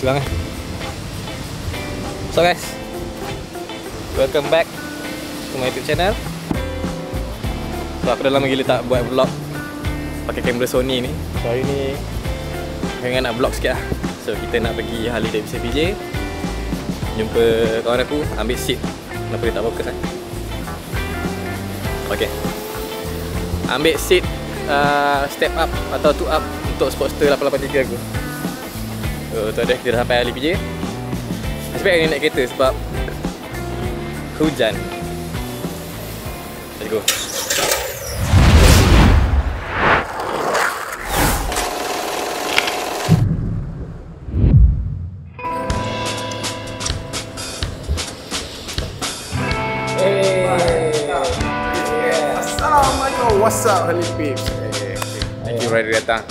Pulang eh. So guys, welcome back to my YouTube channel. So aku dah lama gila tak buat vlog pakai kamera Sony ni. So hari ni pengen nak vlog sikit lah. So kita nak pergi Harley Davidson PJ, jumpa kawan aku, ambil seat. Kenapa dia tak fokus kan? Okay, ambil seat step up atau two up untuk Sportster 883 aku. So tu ada, kita dah sampai Harley PJ. Nasib baik ni naik kereta sebab hujan. Let's go. Assalamualaikum, what's up Harley Peeps? Thank you rider datang.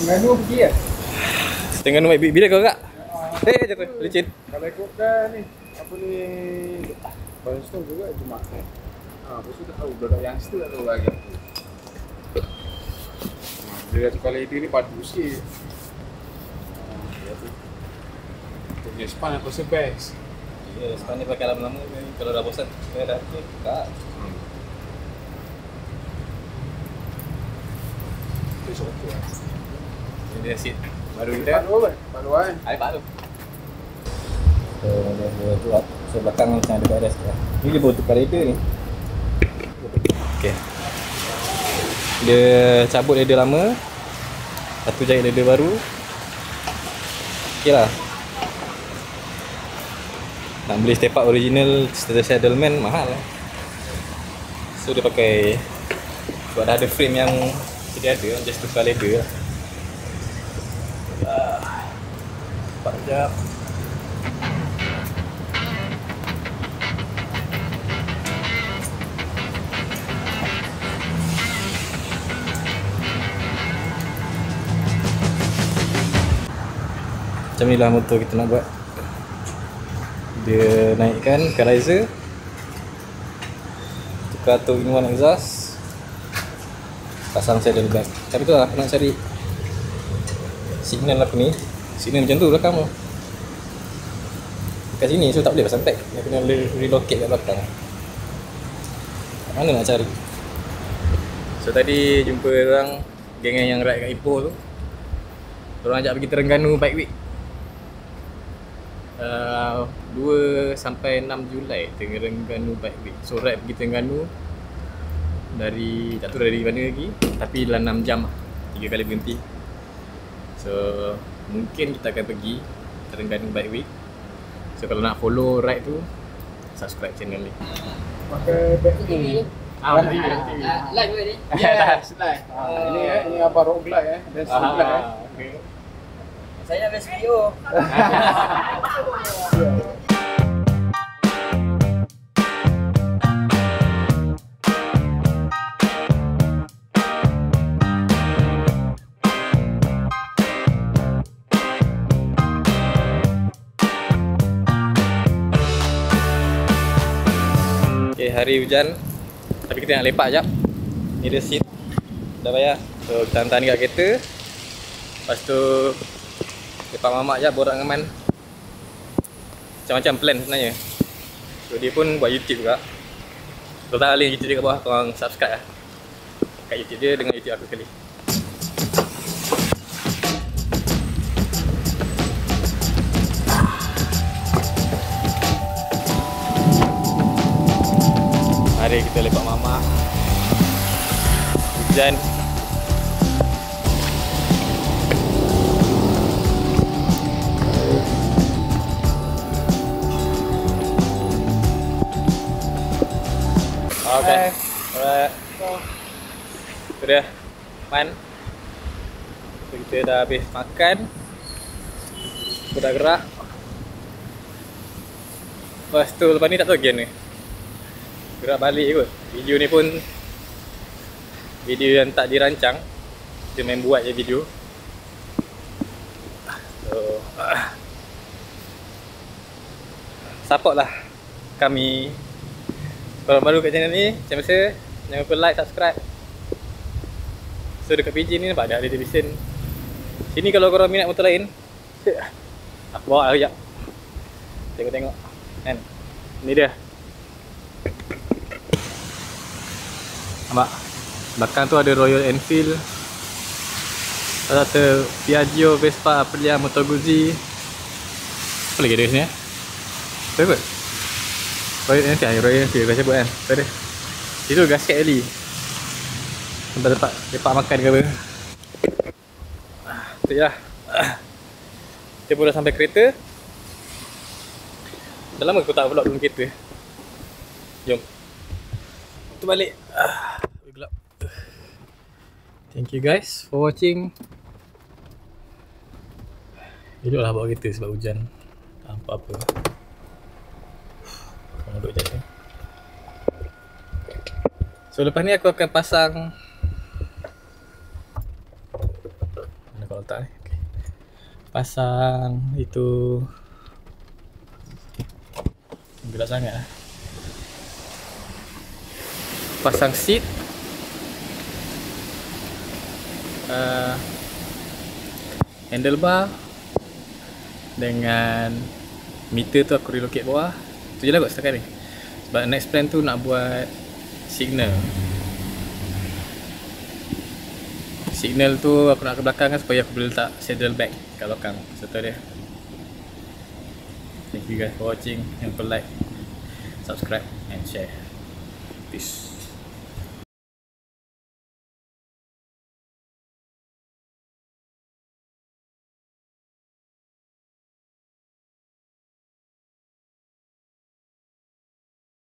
Terengganu pergi ya? Terengganu baik bila kau kak? Jatuh, licin. Kalau ikutkan ni, apa ni, Barstow juga Jumaat ni. Lepas tu tak tahu, budak youngster tak tahu lagi apa. Dia kata kalau itu ni padu sikit. Dia punya span aku rasa best. Ya, sepan ni pakai lama-lama kalau dah bosan, saya dah tak. Itu okey lah. Ini dia seat baru kita. Baru kan? Baru kan? Ada baru. So, dia tu so belakang macam ada beres lah. Ni dia baru tukar rider ni. Okey. Dia cabut rider lama. Satu jahit rider baru. Okeylah. Nak beli step up original Saddleman mahal lah. So dia pakai, sebab dah ada frame yang sedia ada, just tukar leather lah. 4 jam. Macam ni lah motor kita nak buat. Dia naikkan ke riser, tukar 2-in-1 exhaust, pasang saddle bag. Tapi tu lah, nak cari signal apa ni. Signal macam tu belakang tu. Kat sini so tak boleh pasang tag. Dia kena relocate kat belakang. Mana nak cari? So tadi jumpa orang geng yang ride kat Ipoh tu. Orang ajak pergi Terengganu Bike Week. 2 sampai 6 Julai Terengganu Bike Week. So ride pergi Terengganu dari, tak tahu dari mana lagi, tapi dalam 6 jam lah, 3 kali berhenti. So mungkin kita akan pergi Terengganu Bike Week. So kalau nak follow ride tu, subscribe channel ni. Pakai bag ni. Live ke ni? Yes, live. Ini apa rock glide dan street glide Okay. Saya nak video. Okay, hari hujan tapi kita nak lepak jap. Ni dia seat, dah bayar. So kita hantar ni kat kereta. Lepas tu lepak mamak jap, borak dengan Man. Macam-macam plan sebenarnya. So dia pun buat YouTube juga. Kalau tak link YouTube dia kat bawah, korang subscribe lah kat YouTube dia dengan YouTube aku sekali. Mari kita lepak mamak. Hujan. Okay. Alright. Itu dia Man. So, kita dah habis makan. Aku dah gerak. Lepas tu lepas ni tak tahu game ni. Gerak balik kot. Video ni pun video yang tak dirancang. Kita main buat je video. So support lah kami. Kalau baru kat channel ni, macam biasa, jangan lupa like, subscribe. So dekat PJ ni nampak ada television. Sini kalau korang minat motor lain, aku bawa sekejap. Tengok-tengok kan. Ni dia. Nampak? Belakang tu ada Royal Enfield. Ada Piaggio, Vespa, Aprilia, Moto Guzzi. Apa lagi ada kat sini Apa kot? Royal Enfield dah sebut kan? Tu ada. Itu gasket Ali. Tempat lepak makan ke apa. Tu je lah. Kita pun dah sampai kereta. Dah lama aku tak vlog dalam kereta. Jom kita balik. Gelap. Thank you guys for watching. Eloklah bawa kereta sebab hujan. Tak apa-apa. Korang duduk je. So lepas ni aku akan pasang. Mana kau letak ni? Okay. Pasang itu. Gelap sangat lah. Pasang seat. Handlebar. Dengan meter tu aku relocate bawah. Tu je lah kot setakat ni. Sebab next plan tu nak buat signal. Signal tu aku nak ke belakang kan supaya aku boleh letak saddle bag kat belakang serta dia. Thank you guys for watching. Jangan lupa like, subscribe and share. Peace.